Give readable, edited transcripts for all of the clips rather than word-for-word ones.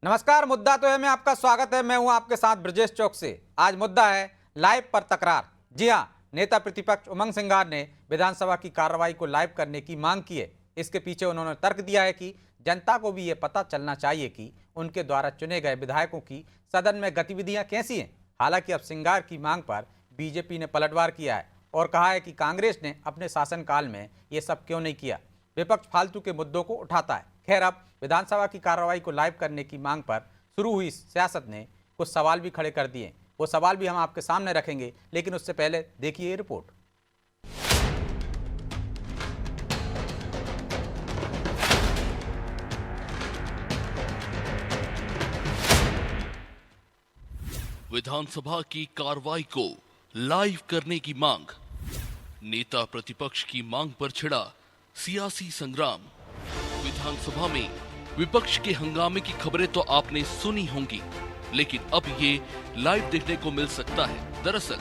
नमस्कार। मुद्दा तो है में आपका स्वागत है। मैं हूं आपके साथ ब्रजेश चौक से। आज मुद्दा है लाइव पर तकरार। जी हां, नेता प्रतिपक्ष उमंग सिंगार ने विधानसभा की कार्रवाई को लाइव करने की मांग की है। इसके पीछे उन्होंने तर्क दिया है कि जनता को भी ये पता चलना चाहिए कि उनके द्वारा चुने गए विधायकों की सदन में गतिविधियां कैसी हैं। हालांकि अब सिंगार की मांग पर बीजेपी ने पलटवार किया है और कहा है कि कांग्रेस ने अपने शासनकाल में ये सब क्यों नहीं किया। विपक्ष फालतू के मुद्दों को उठाता है। खैर, अब विधानसभा की कार्रवाई को लाइव करने की मांग पर शुरू हुई सियासत ने कुछ सवाल भी खड़े कर दिए। वो सवाल भी हम आपके सामने रखेंगे, लेकिन उससे पहले देखिए ये रिपोर्ट। विधानसभा की कार्रवाई को लाइव करने की मांग। नेता प्रतिपक्ष की मांग पर छिड़ा सियासी संग्राम। विधानसभा में विपक्ष के हंगामे की खबरें तो आपने सुनी होंगी, लेकिन अब ये लाइव देखने को मिल सकता है। दरअसल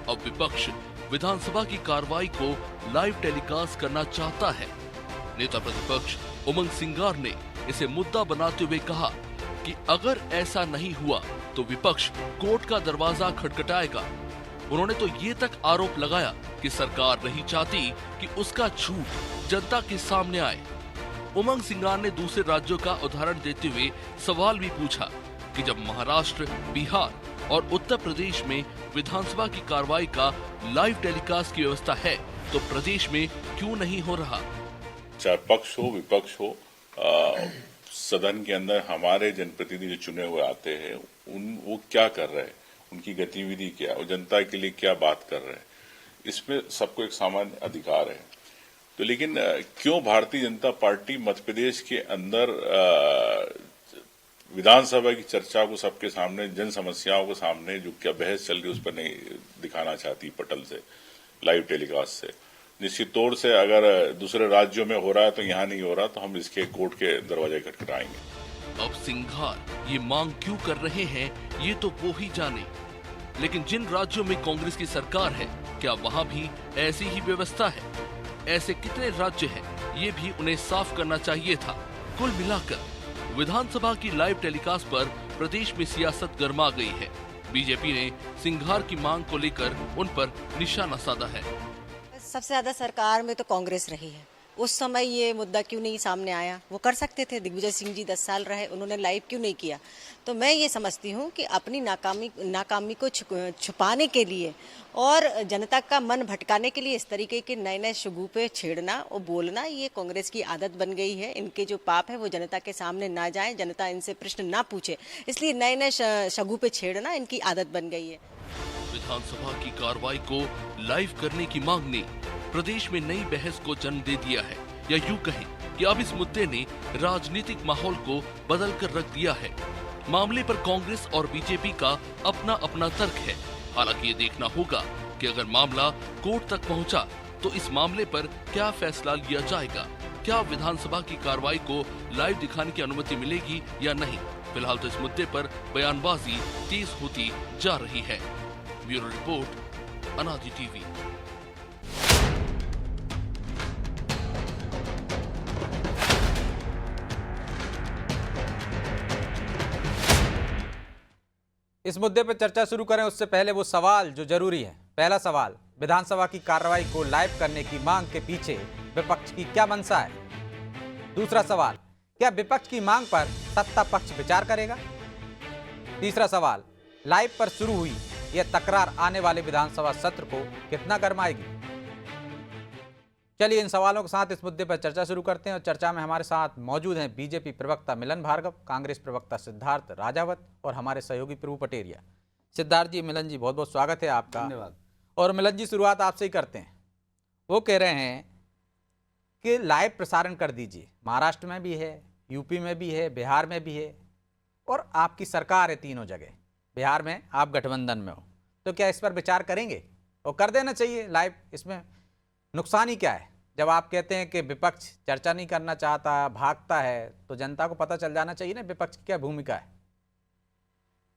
अब विपक्ष विधानसभा की कार्रवाई को लाइव टेलीकास्ट करना चाहता है। नेता प्रतिपक्ष उमंग सिंगार ने इसे मुद्दा बनाते हुए कहा कि अगर ऐसा नहीं हुआ तो विपक्ष कोर्ट का दरवाजा खटखटाएगा। उन्होंने तो ये तक आरोप लगाया कि सरकार नहीं चाहती कि उसका झूठ जनता के सामने आए। उमंग सिंगार ने दूसरे राज्यों का उदाहरण देते हुए सवाल भी पूछा कि जब महाराष्ट्र, बिहार और उत्तर प्रदेश में विधानसभा की कार्रवाई का लाइव टेलीकास्ट की व्यवस्था है तो प्रदेश में क्यों नहीं हो रहा। चाहे पक्ष हो विपक्ष हो, सदन के अंदर हमारे जनप्रतिनिधि जो चुने हुए आते हैं वो क्या कर रहे हैं, उनकी गतिविधि क्या है, वो जनता के लिए क्या बात कर रहे हैं, इसमें सबको एक सामान्य अधिकार है। तो लेकिन क्यों भारतीय जनता पार्टी मध्य प्रदेश के अंदर विधानसभा की चर्चा को सबके सामने, जन समस्याओं के सामने जो क्या बहस चल रही है उस पर नहीं दिखाना चाहती पटल से, लाइव टेलीकास्ट से। निश्चित तौर से अगर दूसरे राज्यों में हो रहा है तो यहाँ नहीं हो रहा तो हम इसके कोर्ट के दरवाजे खटखटाएंगे। अब सिंघार ये मांग क्यों कर रहे हैं ये तो वो ही जाने। लेकिन जिन राज्यों में कांग्रेस की सरकार है, क्या वहाँ भी ऐसी ही व्यवस्था है? ऐसे कितने राज्य हैं, ये भी उन्हें साफ करना चाहिए था। कुल मिलाकर विधानसभा की लाइव टेलीकास्ट पर प्रदेश में सियासत गर्मा गई है। बीजेपी ने सिंघार की मांग को लेकर उन पर निशाना साधा है। सबसे ज्यादा सरकार में तो कांग्रेस रही है, उस समय ये मुद्दा क्यों नहीं सामने आया? वो कर सकते थे। दिग्विजय सिंह जी 10 साल रहे, उन्होंने लाइव क्यों नहीं किया? तो मैं ये समझती हूँ कि अपनी नाकामी को छुपाने के लिए और जनता का मन भटकाने के लिए इस तरीके के नए नए शगुफे छेड़ना और बोलना, ये कांग्रेस की आदत बन गई है। इनके जो पाप है वो जनता के सामने ना जाए, जनता इनसे प्रश्न ना पूछे, इसलिए नए नए शगुफे छेड़ना इनकी आदत बन गई है। विधानसभा की कार्रवाई को लाइव करने की मांग ने प्रदेश में नई बहस को जन्म दे दिया है, या यूं कहें कि अब इस मुद्दे ने राजनीतिक माहौल को बदल कर रख दिया है। मामले पर कांग्रेस और बीजेपी का अपना अपना तर्क है। हालांकि ये देखना होगा कि अगर मामला कोर्ट तक पहुंचा तो इस मामले पर क्या फैसला लिया जाएगा। क्या विधानसभा की कार्रवाई को लाइव दिखाने की अनुमति मिलेगी या नहीं? फिलहाल तो इस मुद्दे पर बयानबाजी तेज होती जा रही है। ब्यूरो रिपोर्ट, अनादि टीवी। इस मुद्दे पर चर्चा शुरू करें उससे पहले वो सवाल जो जरूरी है। पहला सवाल, विधानसभा की कार्रवाई को लाइव करने की मांग के पीछे विपक्ष की क्या मंशा है? दूसरा सवाल, क्या विपक्ष की मांग पर सत्ता पक्ष विचार करेगा? तीसरा सवाल, लाइव पर शुरू हुई यह तकरार आने वाले विधानसभा सत्र को कितना गरमाएगी? चलिए इन सवालों के साथ इस मुद्दे पर चर्चा शुरू करते हैं। और चर्चा में हमारे साथ मौजूद हैं बीजेपी प्रवक्ता मिलन भार्गव, कांग्रेस प्रवक्ता सिद्धार्थ राजावत और हमारे सहयोगी प्रभु पटेरिया। सिद्धार्थ जी, मिलन जी, बहुत बहुत स्वागत है आपका। धन्यवाद। और मिलन जी, शुरुआत आपसे ही करते हैं। वो कह रहे हैं कि लाइव प्रसारण कर दीजिए। महाराष्ट्र में भी है, यूपी में भी है, बिहार में भी है और आपकी सरकार है तीनों जगह। बिहार में आप गठबंधन में हो, तो क्या इस पर विचार करेंगे और कर देना चाहिए लाइव? इसमें नुकसान ही क्या है? जब आप कहते हैं कि विपक्ष चर्चा नहीं करना चाहता, भागता है, तो जनता को पता चल जाना चाहिए ना विपक्ष की क्या भूमिका है।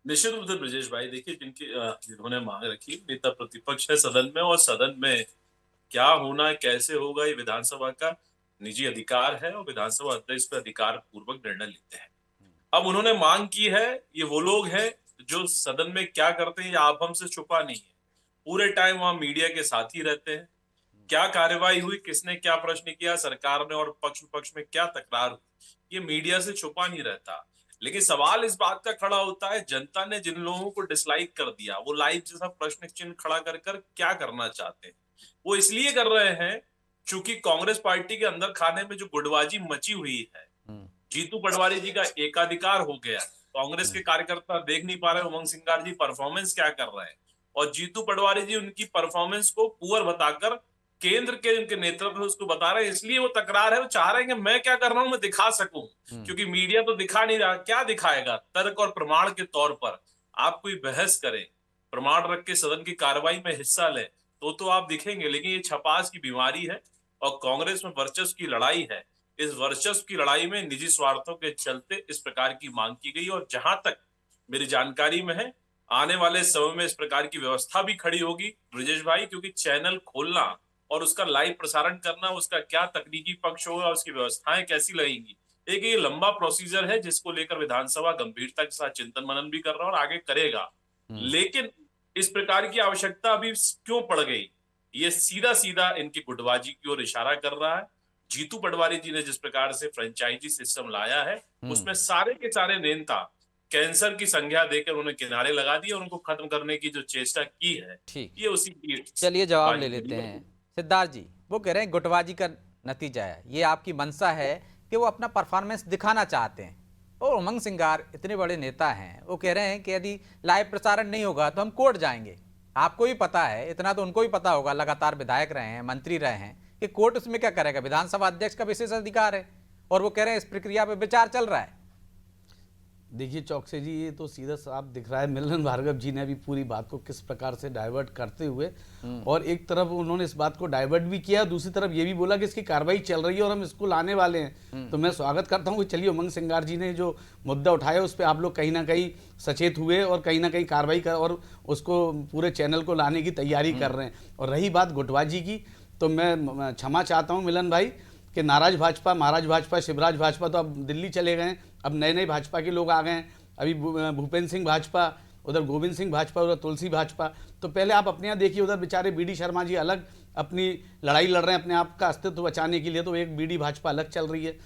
निश्चित रूप से ब्रजेश भाई, देखिए जिन्होंने मांग रखी, नेता प्रतिपक्ष है सदन में, और सदन में क्या होना है, कैसे होगा, ये विधानसभा का निजी अधिकार है और विधानसभा अध्यक्ष पे अधिकार पूर्वक निर्णय लेते हैं। अब उन्होंने मांग की है, ये वो लोग हैं जो सदन में क्या करते हैं, या आप हमसे छुपा नहीं है, पूरे टाइम वहां मीडिया के साथ ही रहते हैं। क्या कार्यवाही हुई, किसने क्या प्रश्न किया, सरकार ने और पक्ष विपक्ष में क्या तकरार हुई, ये मीडिया से छुपा नहीं रहता। लेकिन सवाल इस बात का खड़ा होता है, जनता ने जिन लोगों को डिसलाइक कर दिया, वो लाइक जैसा प्रश्न चिन्ह खड़ा कर कर क्या करना चाहते हैं? वो इसलिए कर रहे हैं चूंकि कांग्रेस पार्टी के अंदर खाने में जो गुटबाजी मची हुई है, जीतू पटवारी जी का एकाधिकार हो गया। कांग्रेस के कार्यकर्ता देख नहीं पा रहे उमंग सिंगार जी परफॉर्मेंस क्या कर रहे हैं, और जीतू पटवारी जी उनकी परफॉर्मेंस को पुअर बताकर केंद्र के उनके नेतृत्व में उसको बता रहे हैं। इसलिए वो तकरार है, वो चाह रहे हैं कि मैं क्या कर रहा हूं मैं दिखा सकूं, क्योंकि मीडिया तो दिखा नहीं रहा। क्या दिखाएगा? तर्क और प्रमाण के तौर पर आप कोई बहस करें, प्रमाण रख के सदन की कार्रवाई में हिस्सा लें, तो आप दिखेंगे। लेकिन ये छपास की बीमारी है और कांग्रेस में वर्चस्व की लड़ाई है। इस वर्चस्व की लड़ाई में निजी स्वार्थों के चलते इस प्रकार की मांग की गई, और जहां तक मेरी जानकारी में है, आने वाले समय में इस प्रकार की व्यवस्था भी खड़ी होगी ब्रजेश भाई, क्योंकि चैनल खोलना और उसका लाइव प्रसारण करना, उसका क्या तकनीकी पक्ष होगा, उसकी व्यवस्थाएं कैसी लगेंगी, एक ये लंबा प्रोसीजर है जिसको लेकर विधानसभा गंभीरता के साथ चिंतन मनन भी कर रहा है और आगे करेगा। लेकिन इस प्रकार की आवश्यकता अभी क्यों पड़ गई? ये सीधा सीधा इनकी गुटबाजी की ओर इशारा कर रहा है। जीतू पटवारी जी ने जिस प्रकार से फ्रेंचाइजी सिस्टम लाया है, उसमें सारे के सारे नेता कैंसर की संज्ञा देकर उन्हें किनारे लगा दिए और उनको खत्म करने की जो चेष्टा की है, ठीक, ये उसी की। चलिए जवाब ले लेते हैं। सिद्धार्थ जी, वो कह रहे हैं गुटबाजी का नतीजा है, ये आपकी मंशा है कि वो अपना परफॉर्मेंस दिखाना चाहते हैं। और उमंग सिंगार इतने बड़े नेता हैं, वो कह रहे हैं कि यदि लाइव प्रसारण नहीं होगा तो हम कोर्ट जाएंगे। आपको भी पता है, इतना तो उनको भी पता होगा, लगातार विधायक रहे हैं, मंत्री रहे हैं, कि कोर्ट उसमें क्या करेगा? विधानसभा अध्यक्ष का विशेष अधिकार है, और वो कह रहे हैं इस प्रक्रिया पर विचार चल रहा है। देखिए चौकसे जी, ये तो सीधा साफ दिख रहा है मिलन भार्गव जी ने अभी पूरी बात को किस प्रकार से डाइवर्ट करते हुए, और एक तरफ उन्होंने इस बात को डाइवर्ट भी किया, दूसरी तरफ ये भी बोला कि इसकी कार्रवाई चल रही है और हम इसको लाने वाले हैं। तो मैं स्वागत करता हूं कि चलिए उमंग सिंगार जी ने जो मुद्दा उठाया उस पर आप लोग कहीं ना कहीं सचेत हुए और कहीं ना कहीं कार्रवाई कर और उसको पूरे चैनल को लाने की तैयारी कर रहे हैं। और रही बात गुटबाजी की, तो मैं क्षमा चाहता हूँ मिलन भाई कि नाराज भाजपा, महाराज भाजपा, शिवराज भाजपा तो अब दिल्ली चले गए, अब नए नए भाजपा के लोग आ गए हैं। अभी भूपेंद्र सिंह भाजपा, उधर गोविंद सिंह भाजपा, उधर तुलसी भाजपा। तो पहले आप अपने यहाँ देखिए, उधर बेचारे बीडी शर्मा जी अलग अपनी लड़ाई लड़ रहे हैं अपने आप का अस्तित्व बचाने के लिए, तो एक बीडी भाजपा अलग चल रही है।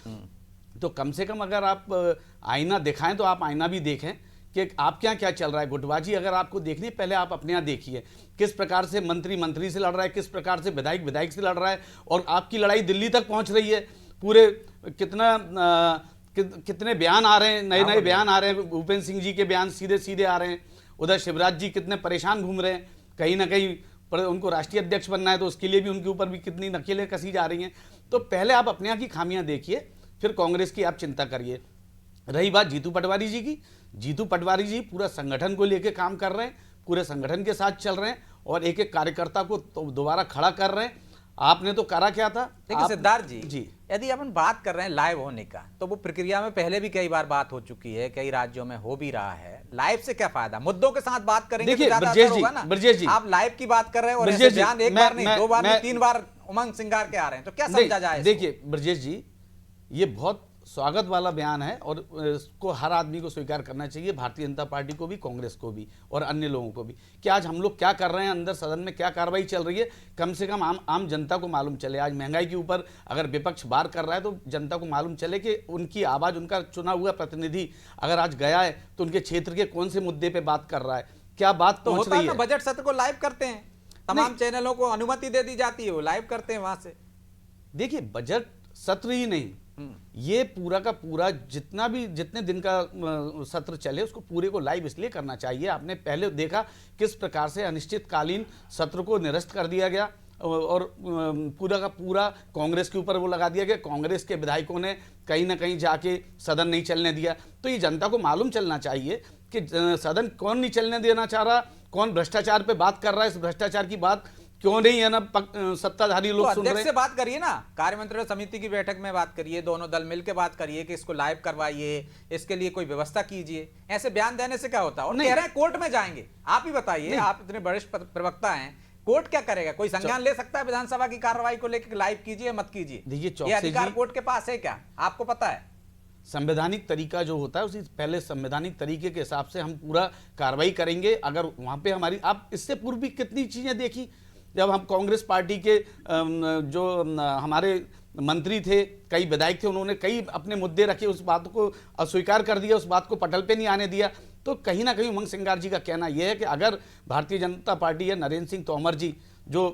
तो कम से कम अगर आप आईना दिखाएं तो आप आईना भी देखें कि आपके यहाँ क्या चल रहा है। गुटबाजी अगर आपको देखनी है, पहले आप अपने यहाँ देखिए किस प्रकार से मंत्री से लड़ रहा है, किस प्रकार से विधायक से लड़ रहा है, और आपकी लड़ाई दिल्ली तक पहुंच रही है। पूरे कितने बयान आ रहे हैं, नए नए बयान आ रहे हैं, भूपेंद्र सिंह जी के बयान सीधे सीधे आ रहे हैं। उधर शिवराज जी कितने परेशान घूम रहे हैं, कहीं ना कहीं पर उनको राष्ट्रीय अध्यक्ष बनना है, तो उसके लिए भी उनके ऊपर भी कितनी नकेलें कसी जा रही हैं। तो पहले आप अपने यहाँ की खामियां देखिए, फिर कांग्रेस की आप चिंता करिए। रही बात जीतू पटवारी जी की, जीतू पटवारी जी पूरा संगठन को लेकर काम कर रहे हैं, पूरे संगठन के साथ चल रहे हैं और एक एक कार्यकर्ता को तो दोबारा खड़ा कर रहे हैं। आपने तो करा क्या था? लेकिन सिद्धार्थ जी, जी, यदि अपन बात कर रहे हैं लाइव होने का, तो वो प्रक्रिया में पहले भी कई बार बात हो चुकी है, कई राज्यों में हो भी रहा है। लाइव से क्या फायदा? मुद्दों के साथ बात करेंगे तो ज्यादा असर होगा ना। ब्रजेश जी, आप लाइव की बात कर रहे हैं और ऐसे बयान एक बार नहीं, दो बार नहीं, 3 बार उमंग सिंगार के आ रहे हैं, तो क्या समझा जाए? देखिए ब्रजेश जी, ये बहुत स्वागत वाला बयान है और इसको हर आदमी को स्वीकार करना चाहिए, भारतीय जनता पार्टी को भी, कांग्रेस को भी और अन्य लोगों को भी, कि आज हम लोग क्या कर रहे हैं, अंदर सदन में क्या कार्रवाई चल रही है, कम से कम आम जनता को मालूम चले। आज महंगाई के ऊपर अगर विपक्ष बार कर रहा है तो जनता को मालूम चले कि उनकी आवाज़, उनका चुना हुआ प्रतिनिधि अगर आज गया है तो उनके क्षेत्र के कौन से मुद्दे पर बात कर रहा है, क्या बात तो पहुंच होता रही है है। ना, बजट सत्र को लाइव करते हैं, तमाम चैनलों को अनुमति दे दी जाती है, वो लाइव करते हैं वहां से। देखिए बजट सत्र ही नहीं, ये पूरा का पूरा जितने दिन का सत्र चले उसको पूरे को लाइव इसलिए करना चाहिए। आपने पहले देखा किस प्रकार से अनिश्चितकालीन सत्र को निरस्त कर दिया गया और पूरा का पूरा कांग्रेस के ऊपर वो लगा दिया गया। कांग्रेस के विधायकों ने कहीं ना कहीं जाके सदन नहीं चलने दिया। तो ये जनता को मालूम चलना चाहिए कि सदन कौन नहीं चलने देना चाह रहा, कौन भ्रष्टाचार पे बात कर रहा है, इस भ्रष्टाचार की बात क्यों नहीं है ना सत्ताधारी लोग सुन रहे हैं। से बात करिए ना, कार्यमंत्रियों समिति की बैठक में बात करिए, दोनों दल मिलकर बात करिए कि इसको लाइव करवाइए, इसके लिए कोई व्यवस्था कीजिए। ऐसे बयान देने से क्या होता है? और कह रहे हैं कोर्ट में जाएंगे। आप ही बताइए, आप इतने वरिष्ठ प्रवक्ता हैं, कोर्ट क्या करेगा? कोई संज्ञान ले सकता है विधानसभा की कार्रवाई को लेकर, लाइव कीजिए मत कीजिए? देखिए ये अधिकार कोर्ट के पास है क्या? आपको पता है? संवैधानिक तरीका जो होता है उसी पहले संवैधानिक तरीके के हिसाब से हम पूरा कार्रवाई करेंगे। अगर वहाँ पे हमारी, आप इससे पूर्व भी कितनी चीज़ें देखी, जब हम कांग्रेस पार्टी के जो हमारे मंत्री थे, कई विधायक थे, उन्होंने कई अपने मुद्दे रखे, उस बात को अस्वीकार कर दिया, उस बात को पटल पे नहीं आने दिया। तो कहीं ना कहीं उमंग सिंगार जी का कहना यह है कि अगर भारतीय जनता पार्टी या नरेंद्र सिंह तोमर जी जो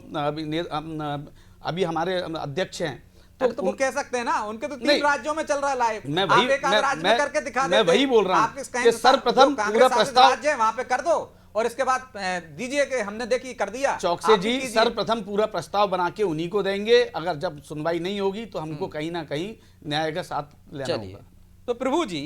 अभी हमारे अध्यक्ष हैं, तो वो कह सकते हैं ना, उनके तो 3 राज्यों में चल रहा है लाइव। मैं वही आप एक आध राज्य में करके दिखा मैं देते। वही बोल रहा आप हूँ कहीं कि तो सर्वप्रथम जो पूरा कांग्रेस प्रस्ताव राज्य है वहां पे कर दो और इसके बाद दीजिए कि हमने देखी कर दिया। चौकसे आप भी जी कीजिए। सर्वप्रथम पूरा प्रस्ताव बना के उन्हीं को देंगे। अगर जब सुनवाई नहीं होगी तो हमको कहीं ना कहीं न्याय का साथ लेना होगा। तो प्रभु जी,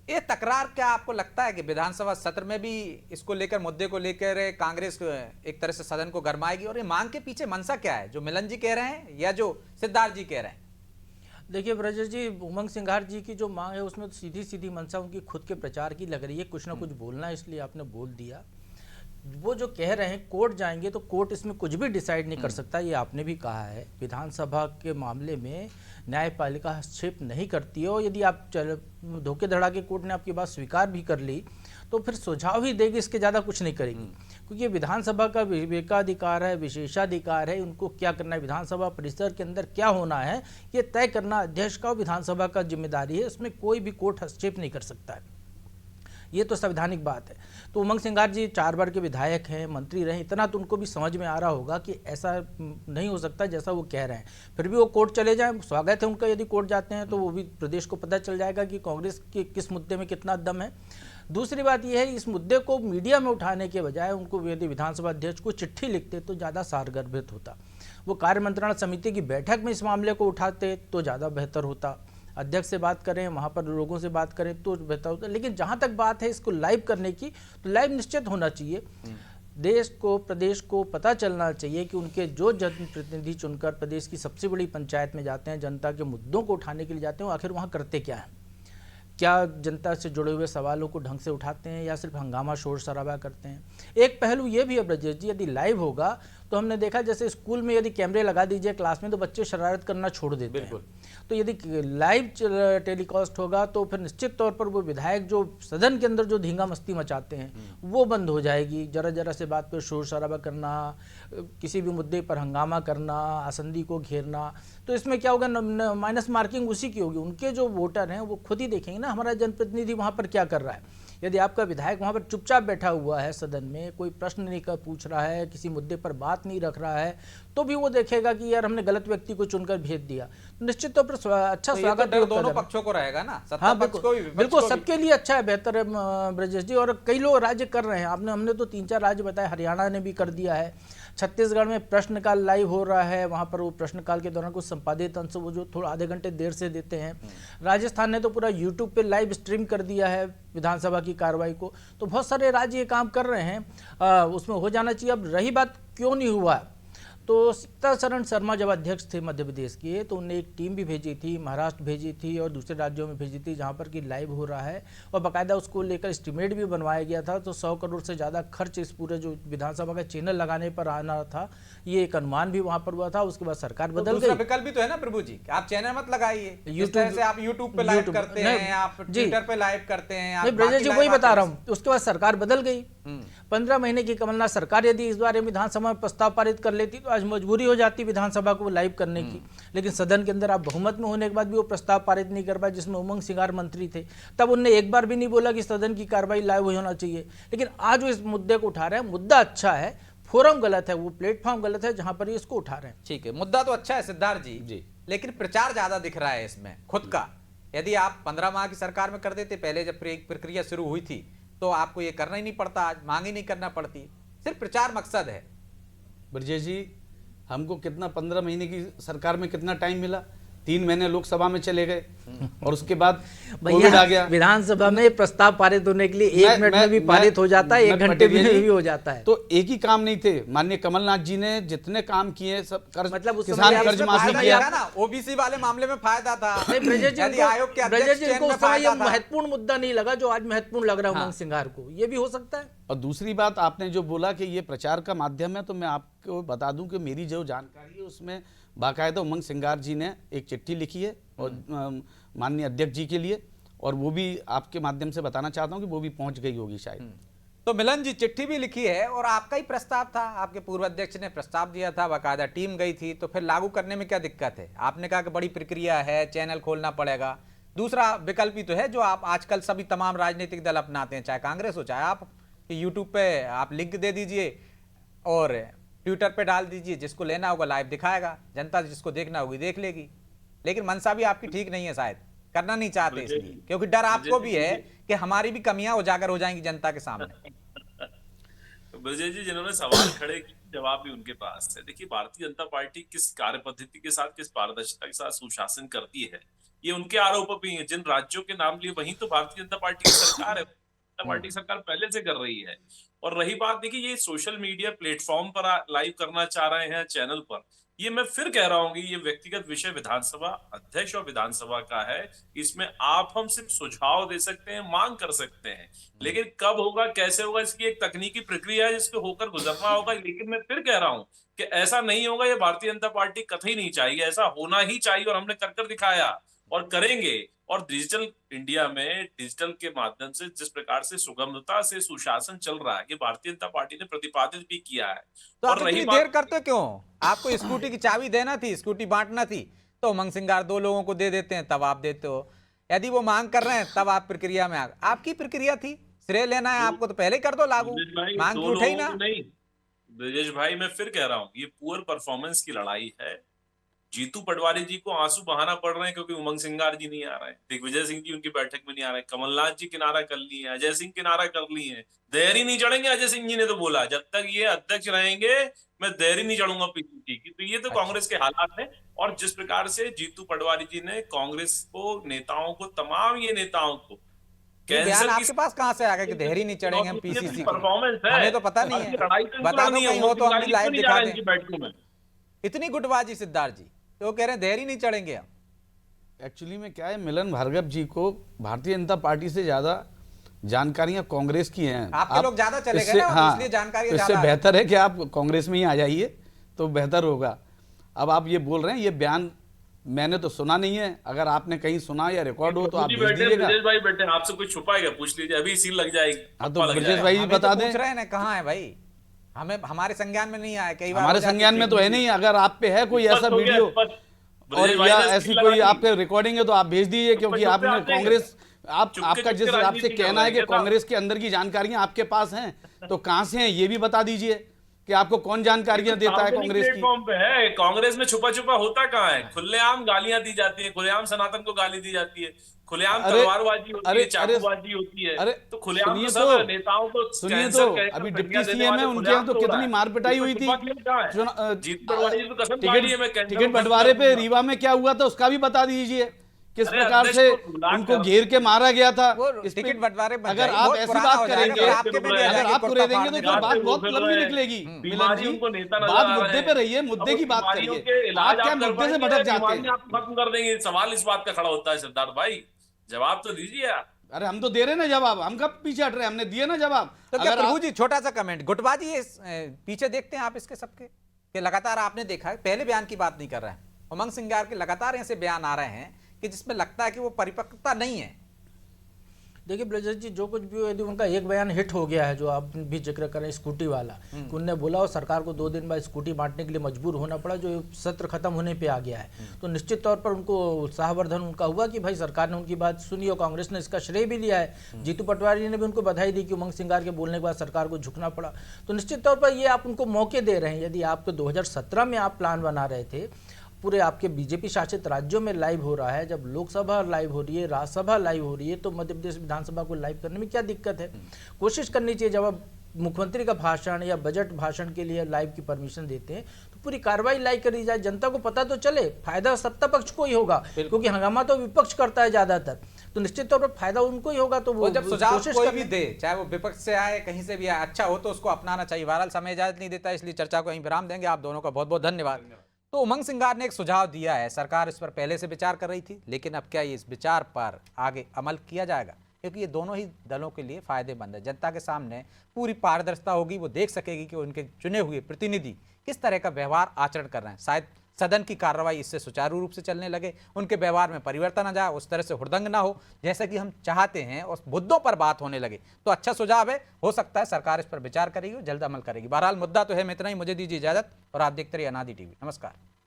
ये तकरार क्या आपको लगता है कि विधानसभा सत्र में भी इसको लेकर, मुद्दे को लेकर कांग्रेस एक तरह से सदन को गरमाएगी? और ये मांग के पीछे मंशा क्या है, जो मिलन जी कह रहे हैं या जो सिद्धार्थ जी कह रहे हैं? देखिए ब्रजेश जी, उमंग सिंघार जी की जो मांग है उसमें तो सीधी सीधी मंशा उनकी खुद के प्रचार की लग रही है। कुछ ना कुछ बोलना है, इसलिए आपने बोल दिया। वो जो कह रहे हैं कोर्ट जाएंगे, तो कोर्ट इसमें कुछ भी डिसाइड नहीं कर सकता, ये आपने भी कहा है। विधानसभा के मामले में न्यायपालिका हस्तक्षेप नहीं करती है, और यदि आप धोखे धड़ा के कोर्ट ने आपकी बात स्वीकार भी कर ली तो फिर सुझाव ही देगी, इसके ज़्यादा कुछ नहीं करेगी। क्योंकि ये विधानसभा का विवेकाधिकार है, विशेषाधिकार है, उनको क्या करना है, विधानसभा परिसर के अंदर क्या होना है, ये तय करना अध्यक्ष का और विधानसभा का जिम्मेदारी है। इसमें कोई भी कोर्ट हस्तक्षेप नहीं कर सकता है, ये तो संवैधानिक बात है। तो उमंग सिंघार जी 4 बार के विधायक हैं, मंत्री रहे, इतना तो उनको भी समझ में आ रहा होगा कि ऐसा नहीं हो सकता जैसा वो कह रहे हैं। फिर भी वो कोर्ट चले जाएं, स्वागत है उनका। यदि कोर्ट जाते हैं तो वो भी प्रदेश को पता चल जाएगा कि कांग्रेस के किस मुद्दे में कितना दम है। दूसरी बात यह है, इस मुद्दे को मीडिया में उठाने के बजाय उनको यदि विधानसभा अध्यक्ष को चिट्ठी लिखते तो ज़्यादा सारगर्भित होता। वो कार्य मंत्रणा समिति की बैठक में इस मामले को उठाते तो ज़्यादा बेहतर होता। अध्यक्ष से बात करें, वहाँ पर लोगों से बात करें तो बेहतर होता। लेकिन जहाँ तक बात है इसको लाइव करने की, तो लाइव निश्चित होना चाहिए। देश को, प्रदेश को पता चलना चाहिए कि उनके जो जनप्रतिनिधि चुनकर प्रदेश की सबसे बड़ी पंचायत में जाते हैं, जनता के मुद्दों को उठाने के लिए जाते हैं, आखिर वहाँ करते क्या हैं। क्या जनता से जुड़े हुए सवालों को ढंग से उठाते हैं या सिर्फ हंगामा शोर शराबा करते हैं। एक पहलू ये भी है ब्रजेश जी, यदि लाइव होगा तो हमने देखा जैसे स्कूल में यदि कैमरे लगा दीजिए क्लास में तो बच्चे शरारत करना छोड़ देते हैं। तो यदि लाइव टेलीकास्ट होगा तो फिर निश्चित तौर पर वो विधायक जो सदन के अंदर जो धींगा मस्ती मचाते हैं वो बंद हो जाएगी। जरा जरा से बात पर शोर शराबा करना, किसी भी मुद्दे पर हंगामा करना, आसंदी को घेरना, तो इसमें क्या होगा, माइनस मार्किंग उसी की होगी। उनके जो वोटर हैं वो खुद ही देखेंगे ना हमारा जनप्रतिनिधि वहाँ पर क्या कर रहा है। यदि आपका विधायक वहाँ पर चुपचाप बैठा हुआ है सदन में, कोई प्रश्न नहीं कर पूछ रहा है, किसी मुद्दे पर बात नहीं रख रहा है, तो भी वो देखेगा कि यार हमने गलत व्यक्ति को चुनकर भेज दिया। तो निश्चित तौर पर अच्छा स्वागत तो दोनों पक्षों को रहेगा ना, सत्ता हाँ पक्ष को भी, विपक्ष बिल्कुल को भी। सबके लिए अच्छा है, बेहतर है ब्रजेश जी। और कई लोग राज्य कर रहे हैं, हमने तो 3-4 राज्य बताए, हरियाणा ने भी कर दिया है। छत्तीसगढ़ में प्रश्नकाल लाइव हो रहा है, वहाँ पर वो प्रश्नकाल के दौरान कुछ संपादित अंश वो जो थोड़ा आधे घंटे देर से देते हैं। राजस्थान ने तो पूरा यूट्यूब पे लाइव स्ट्रीम कर दिया है विधानसभा की कार्रवाई को। तो बहुत सारे राज्य ये काम कर रहे हैं, उसमें हो जाना चाहिए। अब रही बात क्यों नहीं हुआ, तो सीतासरण शर्मा जब अध्यक्ष थे मध्य प्रदेश के, तो उन्होंने एक टीम भी भेजी थी, महाराष्ट्र भेजी थी और दूसरे राज्यों में भेजी थी जहां पर कि लाइव हो रहा है, और बाकायदा उसको लेकर एस्टिमेट भी बनवाया गया था। तो 100 करोड़ से ज़्यादा खर्च इस पूरे जो विधानसभा का चैनल लगाने पर आना था, ये एक अनुमान भी वहां पर हुआ था। उसके बाद सरकार बदल गई। विकल्प भी तो है ना प्रभु जी, आप चैनल मत लगाइए, YouTube- तरह से आप यूट्यूब पे लाइव करते नहीं, हैं, आप जी। ट्विटर पे लाइव करते हैं, आप नहीं ब्रजेश बाकी जी, लाइव वही बता आते रहा हैं। हूँ। उसके बाद सरकार बदल गई। 15 महीने की कमलनाथ सरकार यदि इस बारे में विधानसभा में प्रस्ताव पारित कर लेती तो आज मजबूरी हो जाती विधानसभा को लाइव करने की। लेकिन सदन के अंदर आप बहुमत में होने के बाद भी वो प्रस्ताव पारित नहीं कर पाए, जिसमें उमंग सिंघार मंत्री थे। तब उनने एक बार भी नहीं बोला कि सदन की कार्रवाई लाइव होना चाहिए। लेकिन आज वो इस मुद्दे को उठा रहे हैं। मुद्दा अच्छा है, फोरम गलत है, वो प्लेटफॉर्म गलत है जहां पर ये इसको उठा रहे हैं। ठीक है, मुद्दा तो अच्छा है सिद्धार्थ जी, लेकिन प्रचार ज्यादा दिख रहा है इसमें खुद का। यदि आप 15 माह की सरकार में कर देते, पहले जब प्रक्रिया शुरू हुई थी, तो आपको ये करना ही नहीं पड़ता, आज मांग ही नहीं करना पड़ती, सिर्फ प्रचार मकसद है। ब्रजेश जी, हमको कितना 15 महीने की सरकार में कितना टाइम मिला? 3 महीने लोकसभा में चले गए और उसके बाद कोविड आ गया। विधानसभा में प्रस्ताव पारित होने के लिए 1 मिनट में भी पारित हो जाता है, 1 घंटे में भी हो जाता है। तो एक ही काम नहीं थे। माननीय कमलनाथ जी ने जितने काम किए सब कर्ज, मतलब उस किसान समय कर्ज इसमें माफी फायदा किया। ये था ना, ओबीसी वाले मामले में फायदा था। नहीं ब्रजेश जी, यदि आयोग के अध्यक्ष ब्रजेश जी चयन को में उस समय फायदा ये था। महत्वपूर्ण मुद्दा नहीं लगा जो आज महत्वपूर्ण लग रहा है उमंग सिंघार को। ये भी हो सकता है। और दूसरी बात, आपने जो बोला कि ये प्रचार का माध्यम है, तो मैं आपको बता दूं कि मेरी जो जानकारी है उसमें बाकायदा उमंग सिंगार जी ने एक चिट्ठी लिखी है और माननीय अध्यक्ष जी के लिए, और वो भी आपके माध्यम से बताना चाहता हूँ कि वो भी पहुंच गई होगी शायद। तो मिलन जी चिट्ठी भी लिखी है और आपका ही प्रस्ताव था, आपके पूर्व अध्यक्ष ने प्रस्ताव दिया था, बाकायदा टीम गई थी, तो फिर लागू करने में क्या दिक्कत है? आपने कहा कि बड़ी प्रक्रिया है, चैनल खोलना पड़ेगा। दूसरा विकल्प ही तो है जो आप आजकल सभी तमाम राजनीतिक दल अपनाते हैं, चाहे कांग्रेस हो चाहे आप, कि यूट्यूब पे आप लिंक दे दीजिए और ट्विटर पे डाल दीजिए, जिसको लेना होगा लाइव दिखाएगा, जनता जिसको देखना होगी देख लेगी। लेकिन मंशा भी आपकी ठीक नहीं है, शायद करना नहीं चाहते इसलिए, क्योंकि डर आपको भी है कि हमारी भी कमियां उजागर हो जाएंगी जनता के सामने। ब्रजेश जी जिन्होंने सवाल खड़े किए, जवाब भी उनके पास है। देखिए, भारतीय जनता पार्टी किस कार्य पद्धति के साथ, किस पारदर्शिता के साथ सुशासन करती है, ये उनके आरोप भी हैं। जिन राज्यों के नाम लिए वहीं तो भारतीय जनता पार्टी की सरकार है, जनता पार्टी की सरकार पहले से कर रही है। और रही बात, देखिए ये सोशल मीडिया प्लेटफॉर्म पर लाइव करना चाह रहे हैं चैनल पर, ये मैं फिर कह रहा हूं कि ये व्यक्तिगत विषय विधानसभा अध्यक्ष और विधानसभा का है। इसमें आप हम सिर्फ सुझाव दे सकते हैं, मांग कर सकते हैं, लेकिन कब होगा, कैसे होगा, इसकी एक तकनीकी प्रक्रिया है जिसको होकर गुजरना होगा। लेकिन मैं फिर कह रहा हूं कि ऐसा नहीं होगा, ये भारतीय जनता पार्टी कतई नहीं चाहिए, ऐसा होना ही चाहिए और हमने कर दिखाया और करेंगे। और डिजिटल इंडिया में डिजिटल के माध्यम से जिस प्रकार से सुगमता से सुशासन चल रहा है, ये भारतीय जनता पार्टी ने प्रतिपादित भी किया है। तो आप इतनी देर करते क्यों? आपको स्कूटी की चाबी देना थी, स्कूटी बांटना थी, तो उमंग सिंगार 2 लोगों को दे देते हैं, तब आप देते हो। यदि वो मांग कर रहे हैं तब आप प्रक्रिया में आपकी प्रक्रिया थी, श्रेय लेना है आपको तो पहले कर दो लागू, मांग की उठे ही ना। नहीं ब्रजेश भाई, मैं फिर कह रहा हूँ, ये पुअर परफॉर्मेंस की लड़ाई है। जीतू पटवारी जी को आंसू बहाना पड़ रहे हैं क्योंकि उमंग सिंगार जी नहीं आ रहे हैं, दिग्विजय सिंह जी उनकी बैठक में नहीं आ रहे, कमलनाथ जी किनारा कर लिए हैं, अजय सिंह किनारा कर लिए हैं, देहरी नहीं चढ़ेंगे। अजय सिंह जी ने तो बोला जब तक ये अध्यक्ष रहेंगे मैं देहरी नहीं चढ़ूंगा पीसीसी की। तो ये तो कांग्रेस के हालात है। और जिस प्रकार से जीतू पटवारी जी ने कांग्रेस को, नेताओं को, तमाम ये नेताओं को बयान आपके पास कहाँ से आ गया कि देहरी नहीं चढ़ेंगे हम पीसीसी? परफॉर्मेंस है, हमें तो पता नहीं है, बता दो कहीं हो तो हम भी लाइव दिखा दें। इतनी गुटबाजी सिद्धार्थ जी, तो कह रहे हैं देहरी नहीं चढ़ेंगे हम। एक्चुअली में क्या है, मिलन भार्गव जी को भारतीय जनता पार्टी से ज्यादा जानकारियां कांग्रेस की हैं। आपके लोग ज्यादा चले गए ना, हाँ, इसलिए जानकारी इससे ज्यादा बेहतर है कि आप कांग्रेस में ही आ जाइए तो बेहतर होगा। अब आप ये बोल रहे हैं, ये बयान मैंने तो सुना नहीं है, अगर आपने कहीं सुना या रिकॉर्ड हो तो आप भेज दीजिएगा। ब्रजेश भाई बैठे, आपसे कुछ छुपाएगा पूछ लीजिए, अभी सील लग जाएगी। हाँ तो ब्रजेश भाई बता दें। पूछ रहे हैं कहाँ है भाई, हमें हमारे संज्ञान में नहीं आया, कई बार हमारे संज्ञान में तो है नहीं। अगर आप पे है कोई ऐसा वीडियो और या ऐसी कोई आपके रिकॉर्डिंग है तो आप भेज दीजिए, क्योंकि आपने कांग्रेस, आपका जिस हिसाब से कहना है कि कांग्रेस के अंदर की जानकारियां आपके पास हैं, तो कहां से हैं ये भी बता दीजिए कि आपको कौन जानकारियां देता है कांग्रेस की। प्लेटफॉर्म पे है, कांग्रेस में छुपा छुपा होता कहाँ है? खुलेआम गालियां दी जाती है, खुलेआम सनातन को गाली दी जाती है, खुलेआम तलवारबाजी होती है, चाकूबाजी होती है। तो खुलेआम तो सब नेताओं को सुनिए तो अभी डिप्टी सीएम है, उनके यहाँ तो कितनी मार पिटाई हुई थी। टिकट बंटवारे पे रीवा में क्या हुआ था उसका भी बता दीजिए, किस प्रकार से उनको घेर के मारा गया था। टिकट बंटवारे अगर आप ऐसी बात करेंगे, अगर आप करे देंगे तो फिर बात बहुत लंबी निकलेगी। मिलन जी, बात मुद्दे पे रहिए, मुद्दे की बात करिए, आप क्या मुद्दे से भटक जाते हैं? आप खत्म कर देंगे। सवाल इस बात का खड़ा होता है सिद्धार्थ भाई, जवाब तो दीजिए यार। अरे हम तो दे रहे ना जवाब, हम कब पीछे हट रहे, हमने दिए ना जवाब। तो क्या प्रभु जी, छोटा सा कमेंट, गुटबाजी पीछे देखते हैं आप इसके सबके, कि लगातार आपने देखा है, पहले बयान की बात नहीं कर रहे हैं, उमंग सिंगार के लगातार ऐसे बयान आ रहे हैं कि जिसमें लगता है कि वो परिपक्वता नहीं है। देखिए ब्रजेश जी, जो कुछ भी हो, यदि उनका एक बयान हिट हो गया है, जो आप भी जिक्र करें स्कूटी वाला, उनने बोला और सरकार को 2 दिन बाद स्कूटी बांटने के लिए मजबूर होना पड़ा, जो सत्र खत्म होने पे आ गया है, तो निश्चित तौर पर उनको उत्साहवर्धन उनका हुआ कि भाई सरकार ने उनकी बात सुनी और कांग्रेस ने इसका श्रेय भी लिया है। जीतू पटवारी ने भी उनको बधाई दी कि उमंग सिंगार के बोलने के बाद सरकार को झुकना पड़ा। तो निश्चित तौर पर ये आप उनको मौके दे रहे हैं। यदि आपको 2017 में आप प्लान बना रहे थे, पूरे आपके बीजेपी शासित राज्यों में लाइव हो रहा है, जब लोकसभा लाइव हो रही है, राज्यसभा लाइव हो रही है, तो मध्य प्रदेश विधानसभा को लाइव करने में क्या दिक्कत है? कोशिश करनी चाहिए। जब आप मुख्यमंत्री का भाषण या बजट भाषण के लिए लाइव की परमिशन देते हैं तो पूरी कार्रवाई लाइव करी जाए, जनता को पता तो चले। फायदा सत्ता पक्ष को ही होगा, क्योंकि हंगामा तो विपक्ष करता है ज्यादातर, तो निश्चित तौर पर फायदा उनको ही होगा। तो वो जब सुझाव कोई भी दे, चाहे वो विपक्ष से आए, कहीं से भी आए, अच्छा हो तो उसको अपनाना चाहिए। वायरल समय इजाजत नहीं देता, इसलिए चर्चा को यहीं विराम देंगे। आप दोनों का बहुत बहुत धन्यवाद। तो उमंग सिंगार ने एक सुझाव दिया है, सरकार इस पर पहले से विचार कर रही थी, लेकिन अब क्या इस विचार पर आगे अमल किया जाएगा? क्योंकि ये दोनों ही दलों के लिए फायदेमंद है। जनता के सामने पूरी पारदर्शिता होगी, वो देख सकेगी कि उनके चुने हुए प्रतिनिधि किस तरह का व्यवहार आचरण कर रहे हैं। शायद सदन की कार्रवाई इससे सुचारू रूप से चलने लगे, उनके व्यवहार में परिवर्तन आ जाए, उस तरह से हुड़दंग ना हो जैसा कि हम चाहते हैं, और मुद्दों पर बात होने लगे तो अच्छा सुझाव है। हो सकता है सरकार इस पर विचार करेगी और जल्द अमल करेगी। बहरहाल मुद्दा तो है। मैं इतना ही, मुझे दीजिए इजाजत और आप देखते रहिए अनादि टीवी। नमस्कार।